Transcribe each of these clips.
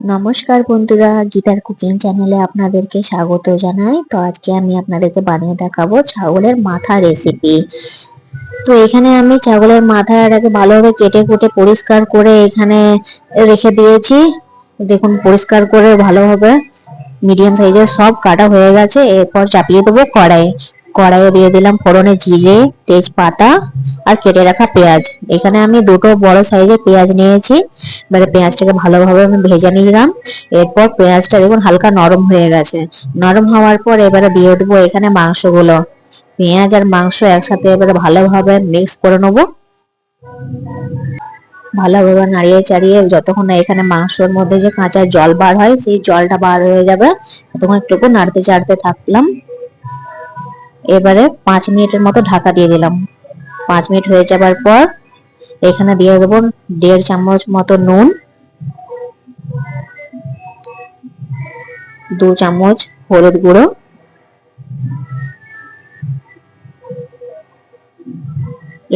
নমস্কার বন্ধুরা, গীতার কুকিং চ্যানেলে আপনাদেরকে স্বাগত জানাই। তো আজকে আমি আপনাদেরকে বানিয়ে দেখাবো ছাগলের মাথা রেসিপি। তো এখানে আমি ছাগলের মাথাটাকে ভালোভাবে কেটে কুটে পরিষ্কার করে এখানে রেখে দিয়েছি। দেখুন পরিষ্কার করে ভালোভাবে মিডিয়াম সাইজের সব কাটা হয়ে গেছে। এরপর চাপিয়ে দেবো কড়াইয়ে দিয়ে দিলাম ফোড়নে জিরে, তেজপাতা আর কেটে রাখা পেঁয়াজ। এখানে আমি দুটো বড় সাইজের পেঁয়াজ নিয়েছি। এবারে পেঁয়াজটাকে ভালোভাবে আমি ভেজে নিলাম। এরপর পেঁয়াজটা দেখুন হালকা নরম হয়ে গেছে। নরম হওয়ার পর এবারে দিয়ে দেবো এখানে মাংসগুলো। পেঁয়াজ আর মাংস একসাথে এবারে ভালোভাবে মিক্স করে নেবো। ভালোভাবে নাড়িয়ে চাড়িয়ে যতক্ষণ না এখানে মাংসের মধ্যে যে কাঁচা জল বার হয় সেই জলটা বার হয়ে যাবে ততক্ষণ একটু নাড়তে চাড়তে থাকলাম। এবারে 5 মিনিটের মতো ঢাকা দিয়ে দিলাম। 5 মিনিট হয়ে যাবার পর এখানে দিয়ে দেবো 1.5 চামচ মতো নুন, 2 চামচ হলুদ গুঁড়ো,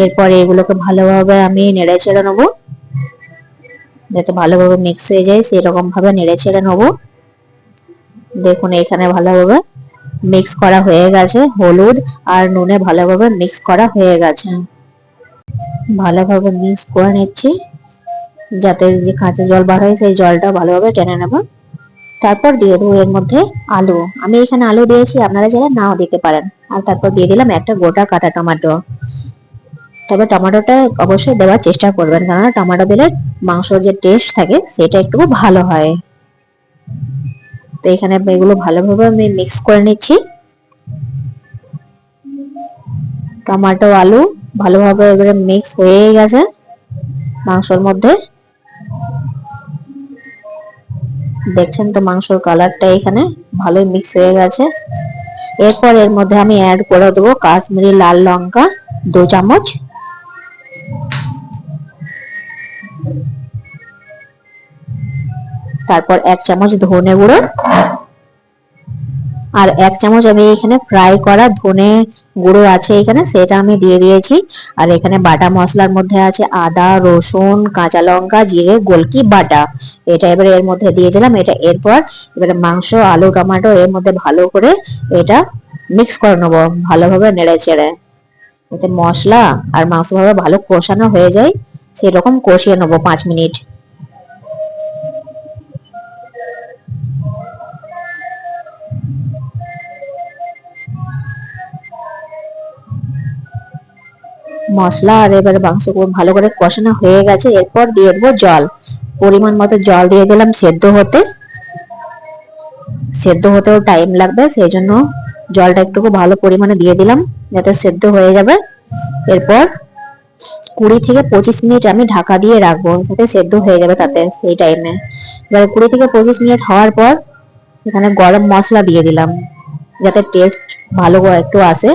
এরপর এগুলোকে ভালোভাবে আমি নেড়ে চেড়ে নেবো যাতে ভালোভাবে মিক্স হয়ে যায়, সেরকম ভাবে নেড়ে চেড়ে নেবো। দেখুন এখানে ভালোভাবে মিক্স করা হয়ে গেছে, হলুদ আর নুনে ভালোভাবে মিক্স করা হয়ে গেছে। ভালোভাবে মিক্স করে নিচ্ছি যাতে যে কাঁচা জল বার হয় সেই জলটা ভালোভাবে টেনে নেব। তারপর দিয়ে দেবো এর মধ্যে আলু। আমি এখানে আলু দিয়েছি, আপনারা চাইলে নাও দিতে পারেন। আর তারপর দিয়ে দিলাম একটা গোটা কাটা টমেটো। তবে টমেটোটা অবশ্যই দেওয়ার চেষ্টা করবেন, কারণ টমেটো দিলে মাংসর যে টেস্ট থাকে সেটা একটু ভালো হয়। তো এখানে এগুলো ভালোভাবে আমি মিক্স করে নিচ্ছি। টমেটো আলু ভালোভাবে এবারে মিক্স হয়ে গেছে মাংসের মধ্যে। দেখছেন তো মাংসের কালারটা এখানে ভালোই মিক্স হয়ে গেছে। এরপর এর মধ্যে আমি অ্যাড করে দেবো কাশ্মীরি লাল লঙ্কা 2 চামচ, তারপর 1 চামচ ধনে গুঁড়ো, আর 1 চামচ আমি এখানে ফ্রাই করা ধনে গুঁড়ো আছে এখানে, সেটা আমি দিয়ে দিয়েছি। আর এখানে বাটা মশলার মধ্যে আছে আদা, রসুন, কাঁচা লঙ্কা, জিরে, গোলকি বাটা। এটা এবারে এর মধ্যে দিয়ে দিলাম। এটা এরপর এবারে মাংস, আলু, টমেটো এর মধ্যে ভালো করে এটা মিক্স করে নেবো ভালোভাবে নেড়ে চেড়ে, যাতে মশলা আর মাংস ভাবে ভালো কষানো হয়ে যায় সেরকম কষিয়ে নেবো 5 মিনিট। মশলা আর এবারে মাংস ভালো করে কষানো হয়ে গেছে। এরপর দিয়ে দেবো জল, পরিমাণ মতো জল দিয়ে দিলাম। সেদ্ধ হতেও টাইম লাগবে, সেই জন্য জলটা একটু ভালো পরিমাণে দিয়ে দিলাম যাতে সেদ্ধ হয়ে যাবে। এরপর 20 থেকে 25 মিনিট আমি ঢাকা দিয়ে রাখবো যাতে সেদ্ধ হয়ে যাবে তাতে সেই টাইমে। এবার 20 থেকে 25 মিনিট হওয়ার পর এখানে গরম মশলা দিয়ে দিলাম যাতে টেস্ট ভালো একটু আসে।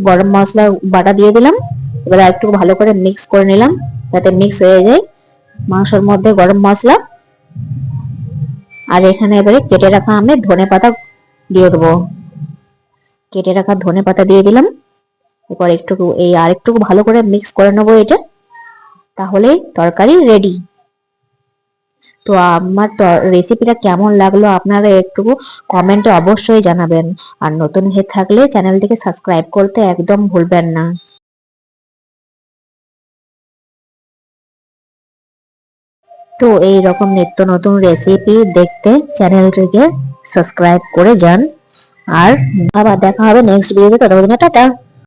গরম মশলা বাটা দিয়ে দিলাম। এবার একটু ভালো করে মিক্স করে নিলাম যাতে মিক্স হয়ে যায় মাংসের মধ্যে গরম মশলা। আর এখানে এবারে কেটে রাখা আমি ধনে পাতা দিয়ে দেবো। কেটে রাখা ধনে পাতা দিয়ে দিলাম। এরপর একটু ভালো করে মিক্স করে নেবো এটা, তাহলে তরকারি রেডি। তো আমার রেসিপিটা কেমন লাগলো আপনারা একটু কমেন্টে অবশ্যই জানাবেন। আর নতুন হয়ে থাকলে চ্যানেলটিকে সাবস্ক্রাইব করতে একদম ভুলবেন না। তো এই রকম নিত্য নতুন রেসিপি দেখতে চ্যানেলটিকে সাবস্ক্রাইব করে যান। আর আবার দেখা হবে নেক্সট ভিডিওতে, ততক্ষণ টাটা।